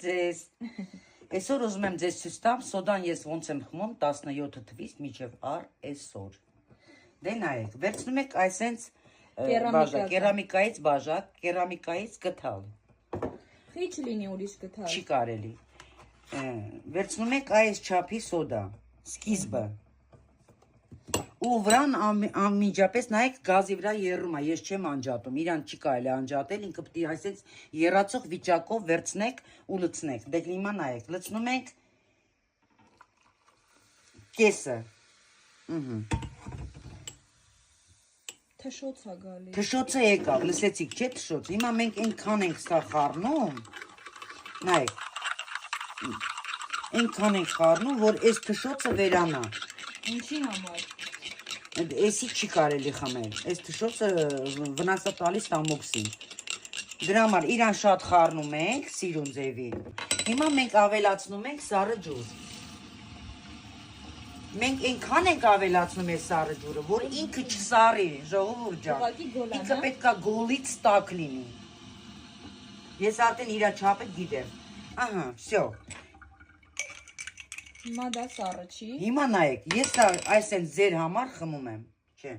Ձեզ Այսօր ուզում եմ ձեզ ցույց տամ սոդան ես ոնց եմ խմում 17 թվից մինչև այսօր։ Դե նայեք, վերցնում եք այսենց կերամիկայից բաժակ, կերամիկայից գթալ։ Խիչ լինի ուրիշ գթալ։ Չի կարելի։ Վերցնում եք այս չափի սոդա, սկիզբը։ Ու վրան անմիջապես նայեք գազի վրա եռում է, ես չեմ անջատում, իրան չի կարելի անջատել, ինքը պետք է այսպես եռացող վիճակով վերցնեք ու լցնեք։ Դե հիմա նայեք, լցնում ենք կեսը։ Թշոց է գալի։ Թշոցը եկավ, լսեցիք, չէ՞ թշոց։ Հիմա մենք այնքան ենք սա խառնում, նայեք, այնքան ենք խառնում, որ այս թշոցը վերանա։ Ինչի համար։ Էսի չի կարելի խմել, այս թշոցը վնաս է տալիս տամոքսին։ Դրա համար իրան շատ խառնում ենք, սիրուն ձևի։ Հիմա մենք ավելացնում ենք սառը ջուր։ Մենք այնքան ենք ավելացնում այս սառը ջուրը, որ ինքը չսառի, ժողովուրդ ջան։ Ինքը պետք է գոլից տաք լինի։ Ես արդեն իր չափը գիտեմ։ Ահա, всё։ Հիմա դա սառը չի։ Հիմա նայեք, ես այսպես ձեր համար խմում եմ, չէ։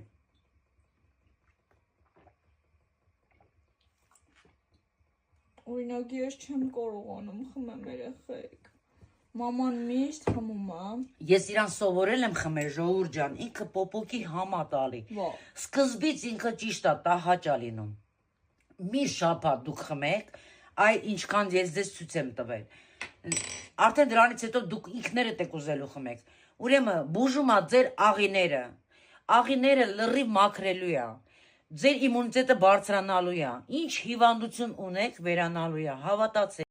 Օրինակ ես չեմ կարողանում խմեմ երեխեք։ Մաման միշտ խմում է։ Ես իրան սովորել եմ խմել, ժողովուրդ ջան, ինքը պոպոկի համ է տալի։ Սկզբից ինքը ճիշտ է, տահաճ է լինում։ Մի շաբաթ դուք խմեք, այ ինչքան ես ձեզ ցույց եմ տվել։ Արդեն դրանից հետո դուք ինքներդ եք ուզելու խմեք։ Ուրեմն բուժում է ձեր աղիները։ Աղիները լրիվ մաքրելու է։ Ձեր իմունիտետը բարձրանալու է։ Ինչ հիվանդություն ունեք, վերանալու է։ Հավատացեք։